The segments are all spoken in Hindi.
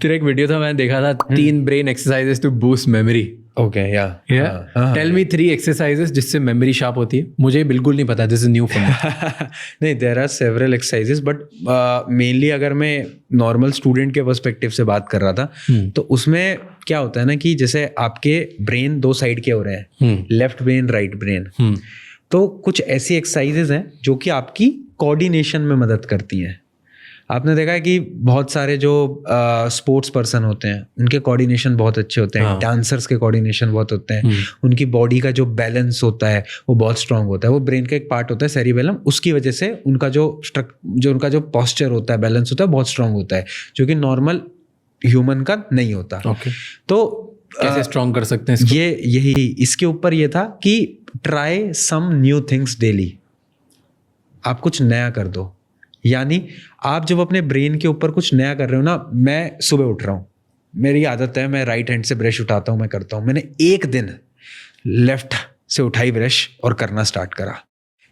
तेरा एक वीडियो था, मैंने देखा था 3 brain exercises to boost memory. Okay या टेल मी 3 एक्सरसाइजेस जिससे मेमोरी शार्प होती है. मुझे बिल्कुल नहीं पता, this is new for me. नहीं, there are several exercises but mainly अगर मैं नॉर्मल स्टूडेंट के पर्सपेक्टिव से बात कर रहा था तो उसमें क्या होता है ना कि जैसे आपके ब्रेन 2 साइड के हो रहे हैं, लेफ्ट ब्रेन राइट ब्रेन. तो कुछ ऐसी एक्सरसाइजेज हैं जो कि आपकी कोऑर्डिनेशन में मदद करती हैं. आपने देखा है कि बहुत सारे जो स्पोर्ट्स पर्सन होते हैं उनके कोऑर्डिनेशन बहुत अच्छे होते हैं, डांसर्स के कोऑर्डिनेशन बहुत होते हैं, उनकी बॉडी का जो बैलेंस होता है वो बहुत स्ट्रांग होता है. वो ब्रेन का एक पार्ट होता है सेरिबेलम, उसकी वजह से उनका जो उनका जो पोस्चर होता है, बैलेंस होता है, बहुत स्ट्रांग होता है, जो कि नॉर्मल ह्यूमन का नहीं होता. तो कैसे स्ट्रांग कर सकते हैं इसको? यही इसके ऊपर ये था कि try some new things daily. आप कुछ नया कर दो. यानी आप जब अपने ब्रेन के ऊपर कुछ नया कर रहे हो ना, मैं सुबह उठ रहा हूँ, मेरी आदत है मैं राइट हैंड से ब्रश उठाता हूँ, मैं करता हूँ. मैंने एक दिन लेफ्ट से उठाई ब्रश और करना स्टार्ट करा,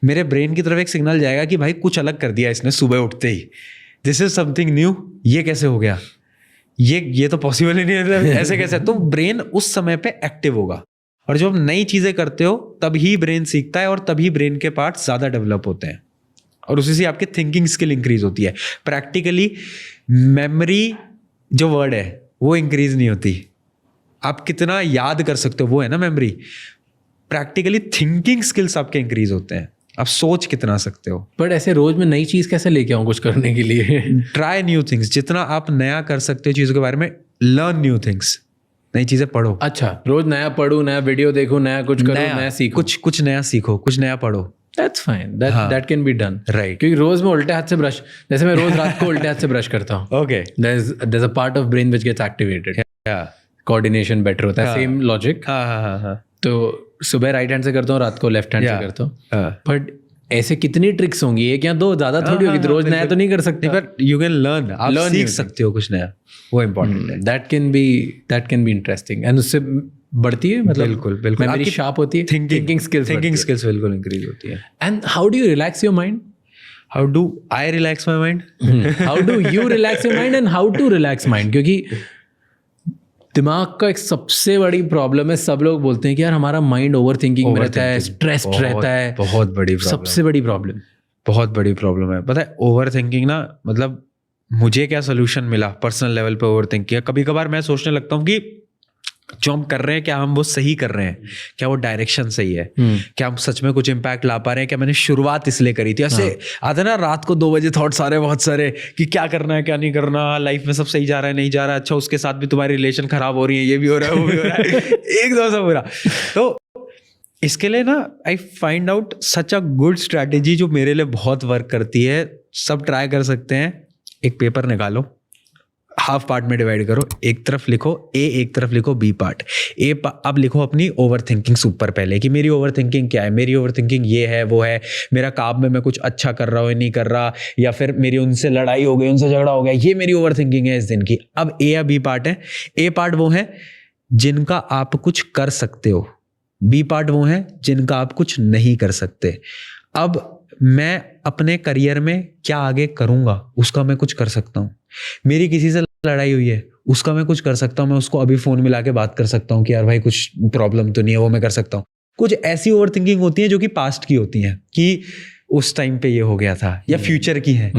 मेरे ब्रेन की तरफ एक सिग्नल जाएगा कि भाई कुछ अलग कर दिया इसने सुबह उठते ही, दिस इज समथिंग न्यू. ये कैसे हो गया, ये तो पॉसिबल ही नहीं है, ऐसे कैसे. तो ब्रेन उस समय पे एक्टिव होगा. और जब आप नई चीजें करते हो तभी ब्रेन सीखता है और तभी ब्रेन के पार्ट्स ज्यादा डेवलप होते हैं और उसी से आपकी थिंकिंग स्किल इंक्रीज होती है. प्रैक्टिकली मेमोरी जो वर्ड है वो इंक्रीज नहीं होती. आप कितना याद कर सकते हो वो है ना मेमोरी. प्रैक्टिकली थिंकिंग स्किल्स आपके इंक्रीज होते हैं, आप सोच कितना सकते हो. बट ऐसे रोज में नई चीज कैसे लेके आऊँ कुछ करने के लिए? Try new things. जितना आप नया कर सकते हो चीज़ों के बारे में, लर्न न्यू थिंग्स. नई चीजें पढ़ो. अच्छा, रोज नया पढ़ूं, नया वीडियो देखूं, नया कुछ करूं, नया सीखो, कुछ नया सीखो, कुछ नया पढ़ो. That's fine. That can be done. Right. क्योंकि रोज मैं उल्टे हाथ से ब्रश, जैसे मैं रोज रात को उल्टे हाथ से ब्रश करता हूँ. Okay. There's a part of brain which gets activated. Yeah. Coordination better होता है. Same logic. हाँ. तो सुबह राइट हैंड से करता हूँ, रात को लेफ्ट हैंड से करता हूँ. बट ऐसे कितनी ट्रिक्स होंगी, 1 या 2, ज्यादा थोड़ी होगी. रोज नया तो नहीं कर सकते. पर यू कैन लर्न, आप सीख सकते हो कुछ नया, वो इम्पोर्टेंट है. That can be interesting. And उससे बढ़ती है, मतलब बिल्कुल मेमोरी शार्प होती है, थिंकिंग स्किल्स बिल्कुल इंक्रीज होती है. And how do you relax your mind? How do I relax my mind? How do you relax your mind and how to relax mind? क्योंकि दिमाग का एक सबसे बड़ी प्रॉब्लम है, सब लोग बोलते हैं कि यार हमारा माइंड ओवर थिंकिंग में रहता है, स्ट्रेस्ड रहता है. बहुत बड़ी प्रॉब्लम, सबसे बड़ी प्रॉब्लम, बहुत बड़ी प्रॉब्लम है. पता है ओवर थिंकिंग ना, मतलब मुझे क्या सोल्यूशन मिला पर्सनल लेवल पे ओवर थिंक किया. कभी कभार मैं सोचने लगता हूँ कि जो हम कर रहे हैं क्या हम वो सही कर रहे हैं, क्या वो डायरेक्शन सही है, क्या हम सच में कुछ इम्पैक्ट ला पा रहे हैं, क्या मैंने शुरुआत इसलिए करी थी. ऐसे आते ना रात को 2 बजे थॉट्स आ रहे बहुत सारे कि क्या करना है क्या नहीं करना, लाइफ में सब सही जा रहा है नहीं जा रहा है, अच्छा उसके साथ भी तुम्हारी रिलेशन खराब हो रही है, ये भी हो रहा है वो भी हो रहा है, एकदम से बुरा. तो इसके लिए ना I find out such a good strategy जो मेरे लिए बहुत वर्क करती है. सब ट्राई कर सकते हैं. एक पेपर निकालो, हाफ पार्ट में डिवाइड करो, एक तरफ लिखो ए, एक तरफ लिखो बी पार्ट. अब लिखो अपनी ओवर थिंकिंग ऊपर पहले कि मेरी ओवर थिंकिंग क्या है. मेरी ओवर थिंकिंग ये है वो है, मेरा काम में मैं कुछ अच्छा कर रहा हूँ नहीं कर रहा, या फिर मेरी उनसे लड़ाई हो गई, उनसे झगड़ा हो गया, ये मेरी ओवर थिंकिंग है इस दिन की. अब ए या बी पार्ट है. ए पार्ट वो है जिनका आप कुछ कर सकते हो, बी पार्ट वो है जिनका आप कुछ नहीं कर सकते. अब मैं अपने करियर में क्या आगे करूंगा उसका मैं कुछ कर सकता हूँ. मेरी किसी से लड़ाई हुई है उसका मैं कुछ कर सकता हूँ, मैं उसको अभी फोन मिला के बात कर सकता हूँ कि यार भाई कुछ प्रॉब्लम तो नहीं है, वो मैं कर सकता हूँ. कुछ ऐसी ओवर थिंकिंग होती है जो कि पास्ट की होती हैं कि उस टाइम पे ये हो गया था, या फ्यूचर की है.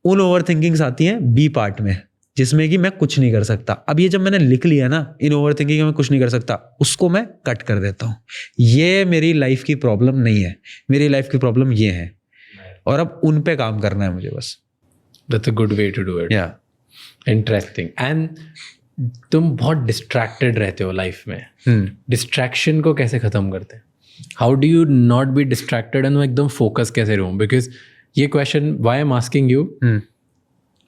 उन ओवर थिंकिंग्स आती हैं बी पार्ट में जिसमें कि मैं कुछ नहीं कर सकता. अब ये जब मैंने लिख लिया ना इन ओवर थिंकिंग में कुछ नहीं कर सकता, उसको मैं कट कर देता हूँ. ये मेरी लाइफ की प्रॉब्लम नहीं है, मेरी लाइफ की प्रॉब्लम ये है और अब उन पे काम करना है मुझे बस. That's a good way to do it. Yeah. Interesting. And तुम बहुत डिस्ट्रैक्टेड रहते हो लाइफ में. डिस्ट्रैक्शन को कैसे खत्म करते हैं? How do you not be distracted and एकदम फोकस कैसे रहूं? बिकॉज ये question why I am asking you.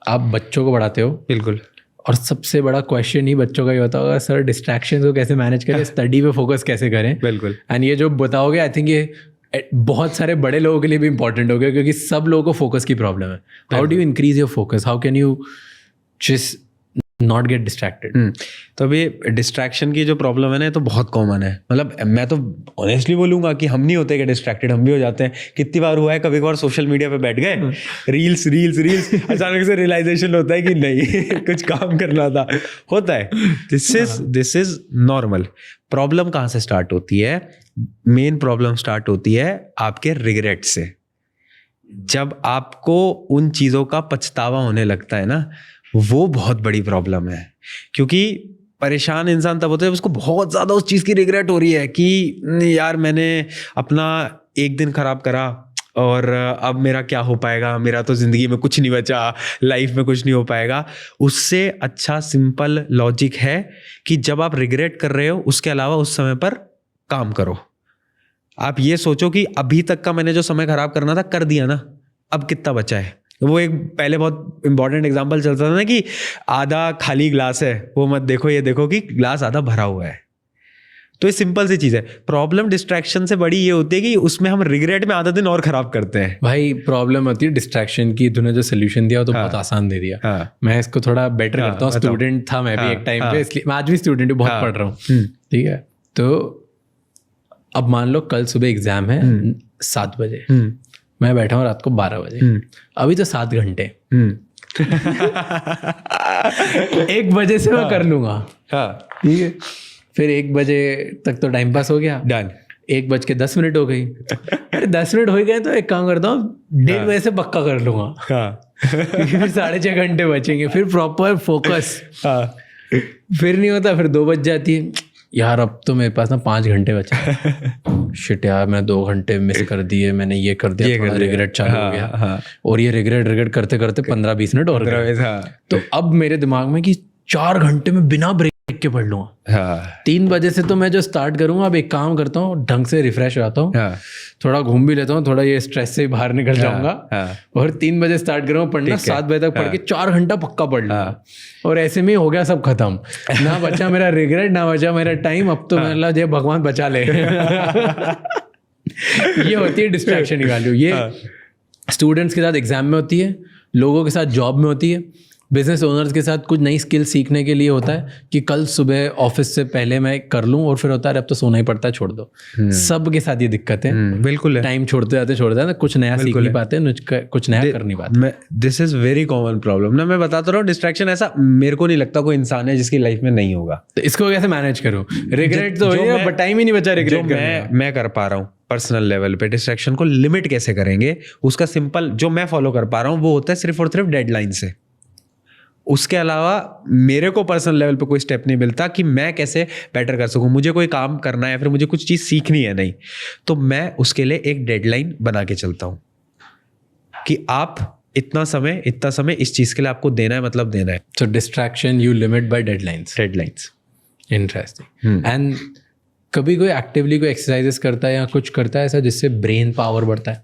आप बच्चों को पढ़ाते हो. बिल्कुल. और सबसे बड़ा क्वेश्चन ही बच्चों का ही होता होगा, सर डिस्ट्रैक्शन को कैसे मैनेज करें, स्टडी पे फोकस कैसे करें. बिल्कुल. एंड ये जो बताओगे आई थिंक ये बहुत सारे बड़े लोगों के लिए भी इंपॉर्टेंट हो गया, क्योंकि सब लोगों को फोकस की प्रॉब्लम है. How do you increase your focus? How can you just not get distracted? तो अभी डिस्ट्रैक्शन की जो प्रॉब्लम है ना, ये तो बहुत कॉमन है. मतलब मैं तो ऑनेस्टली बोलूंगा कि हम नहीं होते कि डिस्ट्रैक्टेड, हम भी हो जाते हैं. कितनी बार हुआ है, कभी कभार सोशल मीडिया पे बैठ गए, रील्स रील्स रील्स, अचानक से रियलाइजेशन होता है कि नहीं कुछ काम करना था. होता है. This is normal. प्रॉब्लम कहाँ से स्टार्ट होती है? मेन प्रॉब्लम स्टार्ट होती है आपके रिग्रेट से. जब आपको उन चीज़ों का पछतावा होने लगता है ना, वो बहुत बड़ी प्रॉब्लम है. क्योंकि परेशान इंसान तब होता है उसको बहुत ज़्यादा उस चीज़ की रिग्रेट हो रही है कि यार मैंने अपना एक दिन खराब करा और अब मेरा क्या हो पाएगा, मेरा तो ज़िंदगी में कुछ नहीं बचा, लाइफ में कुछ नहीं हो पाएगा. उससे अच्छा सिंपल लॉजिक है कि जब आप रिग्रेट कर रहे हो, उसके अलावा उस समय पर काम करो. आप ये सोचो कि अभी तक का मैंने जो समय खराब करना था कर दिया ना, अब कितना बचा है. वो एक पहले बहुत इंपॉर्टेंट एग्जांपल चलता था ना कि आधा खाली ग्लास है, वो मत देखो, ये देखो कि ग्लास आधा भरा हुआ है. तो ये सिंपल सी चीज़ है. प्रॉब्लम डिस्ट्रैक्शन से बड़ी ये होती है कि उसमें हम रिग्रेट में आधा दिन और खराब करते हैं. भाई प्रॉब्लम होती है डिस्ट्रैक्शन की. तूने जो सोल्यूशन दिया वो तो बहुत आसान दे दिया. मैं इसको थोड़ा बेटर करता हूँ. स्टूडेंट था मैं भी एक टाइम पे, इसलिए मैं आज भी स्टूडेंट हूँ, बहुत पढ़ रहा हूँ. ठीक है, तो अब मान लो कल सुबह एग्जाम है 7 बजे, मैं बैठा हूँ रात को 12 बजे, अभी तो 7 घंटे 1 बजे से मैं कर लूंगा. ठीक है, फिर 1 बजे तक तो टाइम पास हो गया, डन. 1:10 हो गई. अरे 10 मिनट हो गए तो एक काम करता हूँ, 1:30 बजे से पक्का कर लूंगा. फिर 6.5 घंटे बचेंगे, फिर प्रॉपर फोकस. फिर नहीं होता, फिर 2 बज जाती है. यार अब तो मेरे पास ना 5 घंटे बचे. शिट यार, मैं 2 घंटे मिस कर दिए, मैंने ये कर दिया, थोड़ा रिग्रेट चालू हो गया. और ये रिग्रेट करते करते 15-20 मिनट और गए. तो अब मेरे दिमाग में कि 4 घंटे में बिना ब्रेक के पढ़ लूंगा. 3 बजे से तो मैं जो स्टार्ट करूंगा, अब एक काम करता हूँ, ढंग से रिफ्रेश हो जाता हूँ, थोड़ा घूम भी लेता हूँ, थोड़ा ये स्ट्रेस से बाहर निकल जाऊंगा, और 3 बजे स्टार्ट करूंगा पढ़ना, 7 बजे तक पढ़ के 4 घंटा पक्का पढ़ लूंगा. और ऐसे में हो गया सब खत्म. ना बचा मेरा रिग्रेट, ना बचा मेरा टाइम. अब तो मतलब जय भगवान बचा ले. ये होती है डिस्ट्रैक्शन की वैल्यू. ये स्टूडेंट्स के साथ एग्जाम में होती है, लोगों के साथ जॉब में होती है, बिजनेस ओनर्स के साथ कुछ नई स्किल सीखने के लिए होता है कि कल सुबह ऑफिस से पहले मैं कर लूं, और फिर होता है अब तो सोना ही पड़ता है, छोड़ दो. सब के साथ ये दिक्कत है. बिल्कुल. टाइम छोड़ते जाते कुछ नया सीख नहीं पाते, कुछ नया कर नहीं पाते. This is very common problem ना. मैं बताता रहा हूँ, डिस्ट्रैक्शन ऐसा मेरे को नहीं लगता कोई इंसान है जिसकी लाइफ में नहीं होगा. तो इसको कैसे मैनेज करूँ? रिग्रेट तो हो, टाइम ही नहीं बचा रिग्रेट करने का. मैं कर पा रहा हूँ पर्सनल लेवल पे डिस्ट्रैक्शन को लिमिट कैसे करेंगे, उसका सिंपल जो मैं फॉलो कर पा रहा हूँ वो होता है सिर्फ और सिर्फ डेडलाइन से. उसके अलावा मेरे को पर्सनल लेवल पे कोई स्टेप नहीं मिलता कि मैं कैसे बेटर कर सकूं. मुझे कोई काम करना है, फिर मुझे कुछ चीज़ सीखनी है, नहीं तो मैं उसके लिए एक डेडलाइन बना के चलता हूं कि आप इतना समय इस चीज़ के लिए आपको देना है, मतलब देना है. So distraction you limit by deadlines. Interesting. And कभी कोई एक्टिवली कोई एक्सरसाइजेस करता है या कुछ करता है ऐसा जिससे ब्रेन पावर बढ़ता है?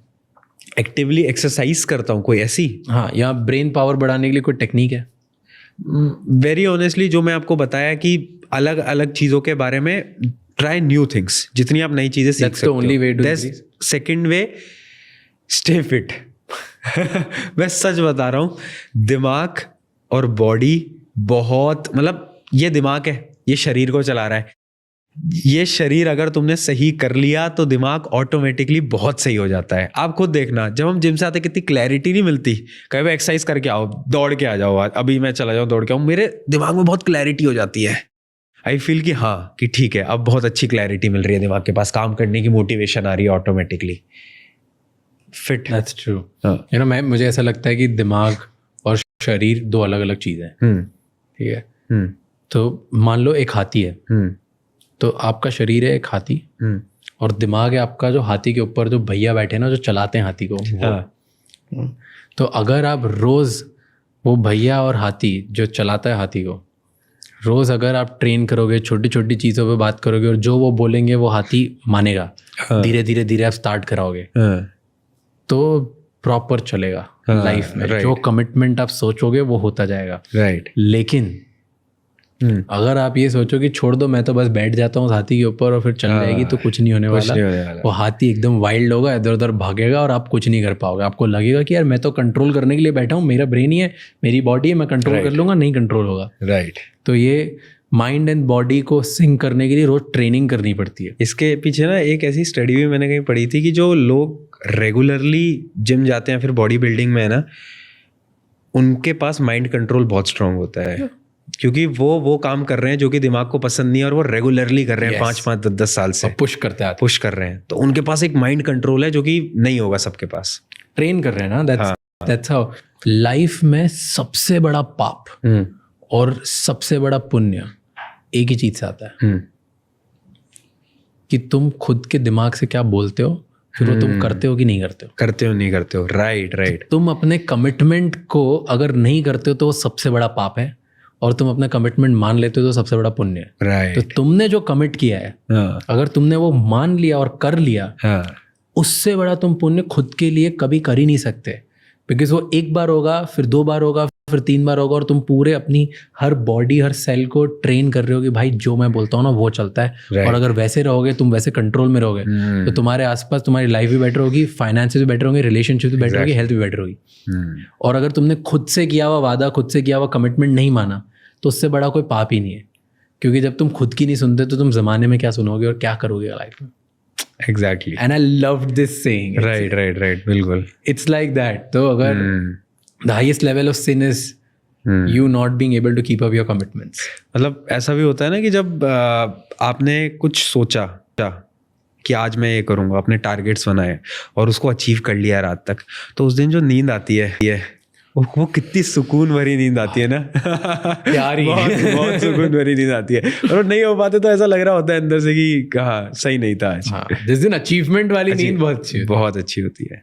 एक्टिवली एक्सरसाइज करता हूँ कोई ऐसी? हाँ, या ब्रेन पावर बढ़ाने के लिए कोई टेक्निक है? वेरी ऑनेस्टली जो मैं आपको बताया कि अलग अलग चीज़ों के बारे में ट्राई न्यू थिंग्स. जितनी आप नई चीज़ें सीख सकते हो. Only way two. Second way, stay fit. मैं सच बता रहा हूँ, दिमाग और बॉडी बहुत, मतलब ये दिमाग है, ये शरीर को चला रहा है. ये शरीर अगर तुमने सही कर लिया तो दिमाग ऑटोमेटिकली बहुत सही हो जाता है. आप खुद देखना, जब हम जिम से आते कितनी क्लैरिटी नहीं मिलती. कहीं भी एक्सरसाइज करके आओ, दौड़ के आ जाओ, अभी मैं चला जाऊँ दौड़ के आऊँ, मेरे दिमाग में बहुत क्लैरिटी हो जाती है. आई फील कि हाँ कि ठीक है, अब बहुत अच्छी क्लैरिटी मिल रही है, दिमाग के पास काम करने की मोटिवेशन आ रही है automatically. Fit. That's true. You know, मुझे ऐसा लगता है कि दिमाग और शरीर 2 अलग अलग चीज़ें हैं. ठीक है. तो मान लो एक हाथी है, तो आपका शरीर है एक हाथी, और दिमाग है आपका जो हाथी के ऊपर जो भैया बैठे हैं ना, जो चलाते हैं हाथी को. तो अगर आप रोज वो भैया और हाथी जो चलाता है हाथी को, रोज अगर आप ट्रेन करोगे, छोटी छोटी चीज़ों पे बात करोगे, और जो वो बोलेंगे वो हाथी मानेगा, धीरे धीरे आप स्टार्ट कराओगे, तो प्रॉपर चलेगा लाइफ में. जो कमिटमेंट आप सोचोगे वो होता जाएगा. राइट. लेकिन अगर आप ये सोचो कि छोड़ दो, मैं तो बस बैठ जाता हूँ हाथी के ऊपर और फिर चल जाएगी, तो कुछ नहीं होने वाला। वो हाथी एकदम वाइल्ड होगा, इधर उधर भागेगा और आप कुछ नहीं कर पाओगे। आपको लगेगा कि यार मैं तो कंट्रोल करने के लिए बैठा हूँ, मेरा ब्रेन ही है, मेरी बॉडी है, मैं कंट्रोल कर लूंगा, नहीं कंट्रोल होगा। राइट। तो ये माइंड एंड बॉडी को सिंक करने के लिए रोज ट्रेनिंग करनी पड़ती है। इसके पीछे ना एक ऐसी स्टडी भी मैंने कहीं पढ़ी थी कि जो लोग रेगुलरली जिम जाते हैं फिर बॉडी बिल्डिंग में है ना, उनके पास माइंड कंट्रोल बहुत स्ट्रांग होता है, क्योंकि वो काम कर रहे हैं जो कि दिमाग को पसंद नहीं है और वो रेगुलरली कर रहे हैं 5-10 साल से, पुश कर रहे हैं, तो उनके पास एक माइंड कंट्रोल है जो कि नहीं होगा सबके पास। ट्रेन कर रहे हैं ना, दैट्स हाउ। लाइफ में सबसे बड़ा पाप और सबसे बड़ा पुण्य एक ही चीज से आता है, कि तुम खुद के दिमाग से क्या बोलते हो, फिर वो तुम करते हो कि नहीं करते हो। राइट। तुम अपने कमिटमेंट को अगर नहीं करते हो तो वो सबसे बड़ा पाप है, और तुम अपना कमिटमेंट मान लेते हो तो सबसे बड़ा पुण्य है। राइट। तो तुमने जो कमिट किया है, अगर तुमने वो मान लिया और कर लिया, उससे बड़ा तुम पुण्य खुद के लिए कभी कर ही नहीं सकते, बिकॉज वो एक बार होगा, फिर 2 बार होगा, फिर 3 बार होगा, और तुम पूरे अपनी हर बॉडी हर सेल को ट्रेन कर रहे हो कि भाई जो मैं बोलता हूँ ना वो चलता है। और अगर वैसे रहोगे, तुम वैसे कंट्रोल में रहोगे, तो तुम्हारे आसपास तुम्हारी लाइफ भी बेटर होगी, फाइनेंसेस भी बेटर होंगे, रिलेशनशिप भी बेटर होगी, हेल्थ भी बेटर होगी। और अगर तुमने खुद से किया हुआ वादा, खुद से किया हुआ कमिटमेंट नहीं माना, तो उससे बड़ा कोई पाप ही नहीं है, क्योंकि जब तुम खुद की नहीं सुनते तो तुम जमाने में क्या सुनोगे और क्या करोगे लाइफ में। Exactly. And I love this saying. Right, बिल्कुल। It's like that. तो अगर the highest level of sin is you not being able to keep up your commitments. मतलब ऐसा भी होता है ना कि जब आपने कुछ सोचा कि आज मैं ये करूँगा, अपने टारगेट्स बनाए और उसको अचीव कर लिया रात तक, तो उस दिन जो नींद आती है वो कितनी सुकून भरी नींद आती है ना। प्यारी बहुत सुकून भरी नींद आती है। और नहीं हो पाते तो ऐसा लग रहा होता है अंदर से कि कहा सही नहीं था आज। जिस दिन अचीवमेंट वाली नींद बहुत अच्छी होती है।